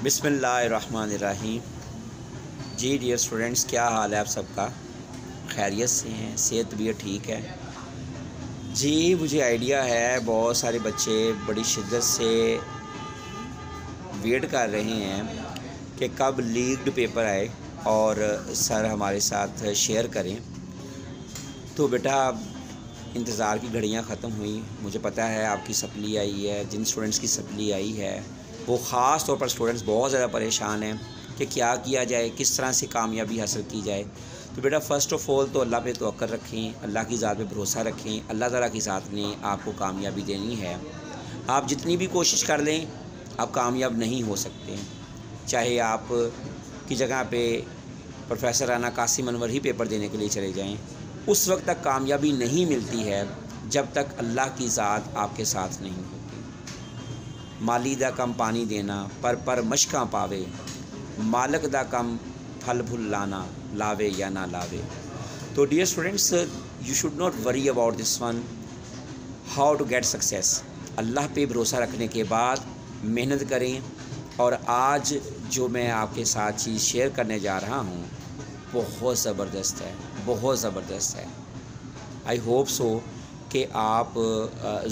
बिस्मिल्लाहिर्रहमानिर्रहीम। जी dear students, क्या हाल है आप सबका? खैरियत से हैं? सेहत भी ठीक है? जी मुझे आइडिया है बहुत सारे बच्चे बड़ी शिद्दत से वेट कर रहे हैं कि कब लीक्ड पेपर आए और सर हमारे साथ शेयर करें। तो बेटा इंतज़ार की घड़ियां ख़त्म हुई। मुझे पता है आपकी सप्ली आई है। जिन स्टूडेंट्स की सप्ली आई है वो ख़ास तौर पर स्टूडेंट्स बहुत ज़्यादा परेशान हैं कि क्या किया जाए, किस तरह से कामयाबी हासिल की जाए। तो बेटा फ़र्स्ट ऑफ़ ऑल तो अल्लाह पे तवक्कुल रखें, अल्लाह की ज़ात पे भरोसा रखें। अल्लाह ताला की ज़ात ने आपको कामयाबी देनी है। आप जितनी भी कोशिश कर लें आप कामयाब नहीं हो सकते। चाहे आप की जगह पे प्रोफेसर राना कासिम अनवर ही पेपर देने के लिए चले जाएं, उस वक्त तक कामयाबी नहीं मिलती है जब तक अल्लाह की ज़ात आपके साथ नहीं होती। माली दा कम पानी देना पर मशकां पावे, मालक दा कम फल फुल लाना, लावे या ना लावे। तो dear students, you should not worry about this one, how to get success. अल्लाह पे भरोसा रखने के बाद मेहनत करें। और आज जो मैं आपके साथ चीज़ शेयर करने जा रहा हूँ बहुत ज़बरदस्त है, बहुत ज़बरदस्त है। आई होप सो कि आप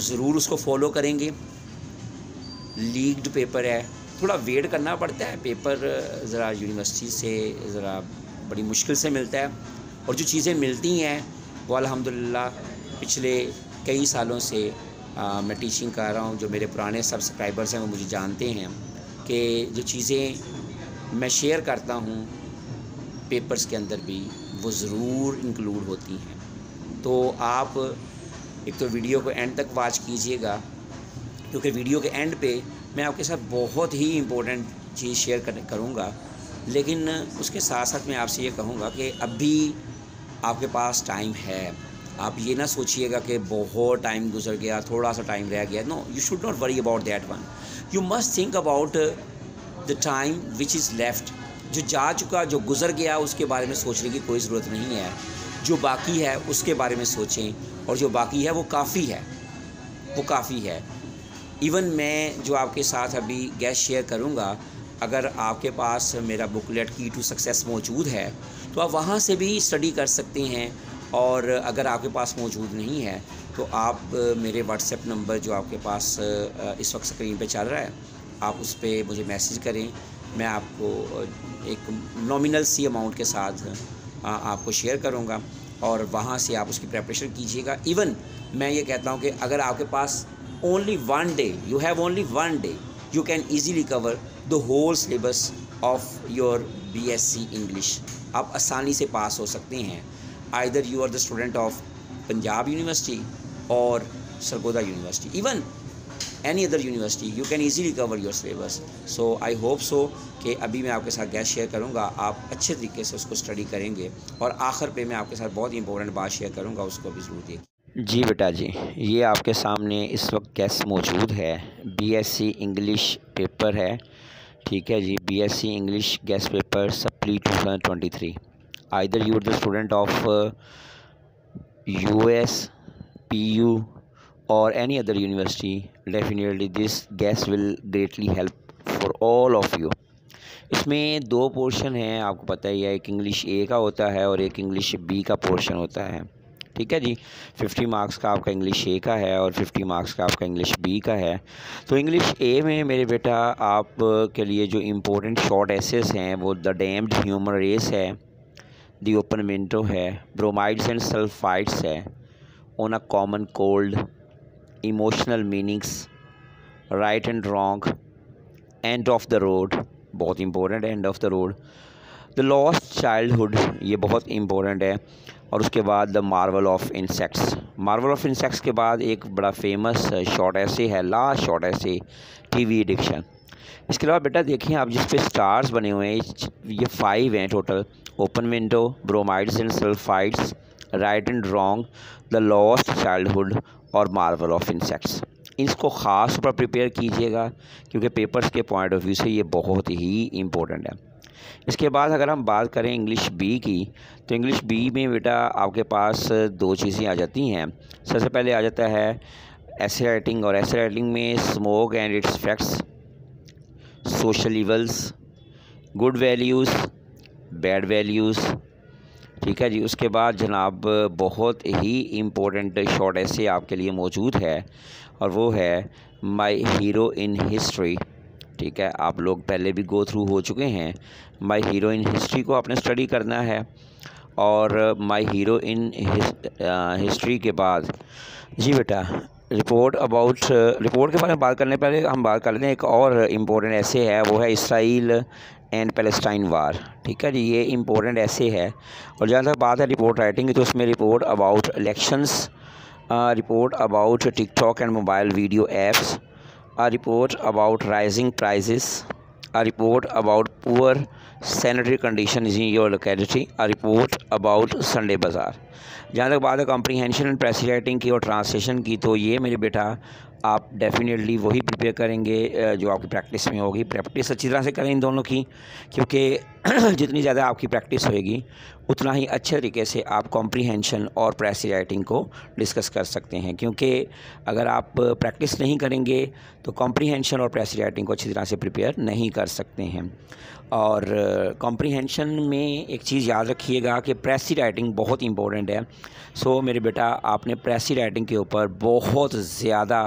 ज़रूर उसको फॉलो करेंगे। लीक्ड पेपर है, थोड़ा वेट करना पड़ता है। पेपर ज़रा यूनिवर्सिटी से ज़रा बड़ी मुश्किल से मिलता है और जो चीज़ें मिलती हैं वो अल्हम्दुलिल्लाह पिछले कई सालों से मैं टीचिंग कर रहा हूँ। जो मेरे पुराने सब्सक्राइबर्स हैं वो मुझे जानते हैं कि जो चीज़ें मैं शेयर करता हूँ पेपर्स के अंदर भी वो ज़रूर इंक्लूड होती हैं। तो आप एक तो वीडियो को एंड तक वॉच कीजिएगा, क्योंकि वीडियो के एंड पे मैं आपके साथ बहुत ही इम्पोर्टेंट चीज़ शेयर करूँगा। लेकिन उसके साथ साथ मैं आपसे ये कहूँगा कि अभी आपके पास टाइम है। आप ये ना सोचिएगा कि बहुत टाइम गुजर गया, थोड़ा सा टाइम रह गया। No, you should not worry about that one. You must think about the time which is left. जो जा चुका, जो गुज़र गया, उसके बारे में सोचने की कोई ज़रूरत नहीं है। जो बाकी है उसके बारे में सोचें, और जो बाकी है वो काफ़ी है, वो काफ़ी है। इवन मैं जो आपके साथ अभी गैस शेयर करूँगा, अगर आपके पास मेरा बुकलेट की टू सक्सेस मौजूद है तो आप वहाँ से भी स्टडी कर सकते हैं। और अगर आपके पास मौजूद नहीं है तो आप मेरे व्हाट्सएप नंबर जो आपके पास इस वक्त स्क्रीन पे चल रहा है, आप उस पर मुझे मैसेज करें। मैं आपको एक नॉमिनल सी अमाउंट के साथ आपको शेयर करूँगा और वहाँ से आप उसकी प्रिपरेशन कीजिएगा। इवन मैं ये कहता हूँ कि अगर आपके पास only one day, you have only one day, you can easily cover the whole syllabus of your BSc English. आप आसानी से पास हो सकते हैं। either you are the student of Punjab University or Sargodha University, even any other university, you can easily cover your syllabus. So I hope so कि अभी मैं आपके साथ गैस शेयर करूँगा, आप अच्छे तरीके से उसको स्टडी करेंगे और आखिर पे मैं आपके साथ बहुत इंपॉर्टेंट बात शेयर करूँगा, उसको भी ज़रूर देखिए। जी बेटा जी, ये आपके सामने इस वक्त गैस मौजूद है। बीएससी इंग्लिश पेपर है, ठीक है जी। BSc English guess paper supply 2023। Either you are the student of US, PU और any other university, definitely this guess will greatly help for all of you. इसमें दो पोर्शन हैं, आपको पता ही है। एक इंग्लिश ए का होता है और एक इंग्लिश बी का पोर्शन होता है, ठीक है जी। 50 मार्क्स का आपका इंग्लिश ए का है और 50 मार्क्स का आपका इंग्लिश बी का है। तो इंग्लिश ए में मेरे बेटा आप के लिए जो इम्पोर्टेंट शॉर्ट एसेस हैं वो द डैम्ड ह्यूमन रेस है, द ओपन विंडो है, ब्रोमाइड्स एंड सल्फाइड्स है, on a common cold, emotional meanings, right and wrong, end of the road, बहुत इंपॉर्टेंट है, end of the road, the lost childhood, ये बहुत important है। और उसके बाद the Marvel of insects. Marvel of insects के बाद एक बड़ा फेमस शॉर्ट ऐसे है, लास्ट शॉर्ट ऐसे, टीवी एडिक्शन। इसके अलावा बेटा देखिए आप जिस पे स्टार्स बने हुए हैं, ये 5 हैं total: open window, bromides and sulphides, right and wrong, the lost childhood और मार्वल ऑफ इंसेक्ट्स। इसको ख़ास पर प्रिपेयर कीजिएगा क्योंकि पेपर्स के पॉइंट ऑफ व्यू से ये बहुत ही इम्पोर्टेंट है। इसके बाद अगर हम बात करें इंग्लिश बी की, तो इंग्लिश बी में बेटा आपके पास दो चीज़ें आ जाती हैं। सबसे पहले आ जाता है ऐसे राइटिंग, और ऐसे राइटिंग में smoke and it's effects, social evils, good values, bad values. ठीक है जी। उसके बाद जनाब बहुत ही इम्पोर्टेंट शॉर्ट ऐसे आपके लिए मौजूद है और वो है माय हीरो इन हिस्ट्री। ठीक है, आप लोग पहले भी गो थ्रू हो चुके हैं। माय हीरो इन हिस्ट्री को आपने स्टडी करना है और माय हीरो इन हिस्ट्री के बाद जी बेटा रिपोर्ट के बारे में बात करने पहले हम बात कर लेते हैं। एक और इम्पोर्टेंट ऐसे है, वो है इसराइल एंड पैलेस्टाइन वार। ठीक है जी, ये इम्पोर्टेंट ऐसे है। और जहाँ तक बात है रिपोर्ट राइटिंग की, तो उसमें report about elections, report about TikTok and mobile video apps, a report about rising prices, a report about poor sanitary conditions in your locality, a report about Sunday bazaar। जहाँ तक बात है comprehension and press writing की और translation की, तो ये मेरे बेटा आप डेफिनेटली वही प्रिपेयर करेंगे जो आपकी प्रैक्टिस में होगी। प्रैक्टिस अच्छी तरह से करें इन दोनों की, क्योंकि जितनी ज़्यादा आपकी प्रैक्टिस होएगी उतना ही अच्छे तरीके से आप कॉम्प्रीहेंशन और प्रेस राइटिंग को डिस्कस कर सकते हैं। क्योंकि अगर आप प्रैक्टिस नहीं करेंगे तो कॉम्प्रीहेंशन और प्रेस राइटिंग को अच्छी तरह से प्रिपेयर नहीं कर सकते हैं। और कॉम्प्रीहेंशन में एक चीज़ याद रखिएगा कि प्रेस राइटिंग बहुत इंपॉर्टेंट है। सो मेरे बेटा आपने प्रेस राइटिंग के ऊपर बहुत ज़्यादा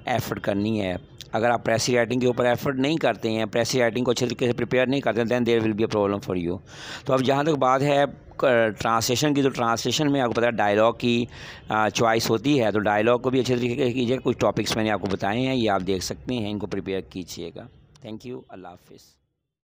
एफ़र्ट करनी है। अगर आप प्रेस राइटिंग के ऊपर एफ़र्ट नहीं करते हैं, प्रेस राइटिंग को अच्छे तरीके से प्रिपेयर नहीं करते, than there will be a problem for you. तो अब जहाँ तक बात है ट्रांसलेशन की, तो ट्रांसलेशन में आपको पता है डायलॉग की चॉइस होती है, तो डायलॉग को भी अच्छे तरीके से कीजिए। कुछ टॉपिक्स मैंने आपको बताए हैं, ये आप देख सकते हैं, इनको प्रिपेयर कीजिएगा। थैंक यू, अल्लाह हाफ़िज़।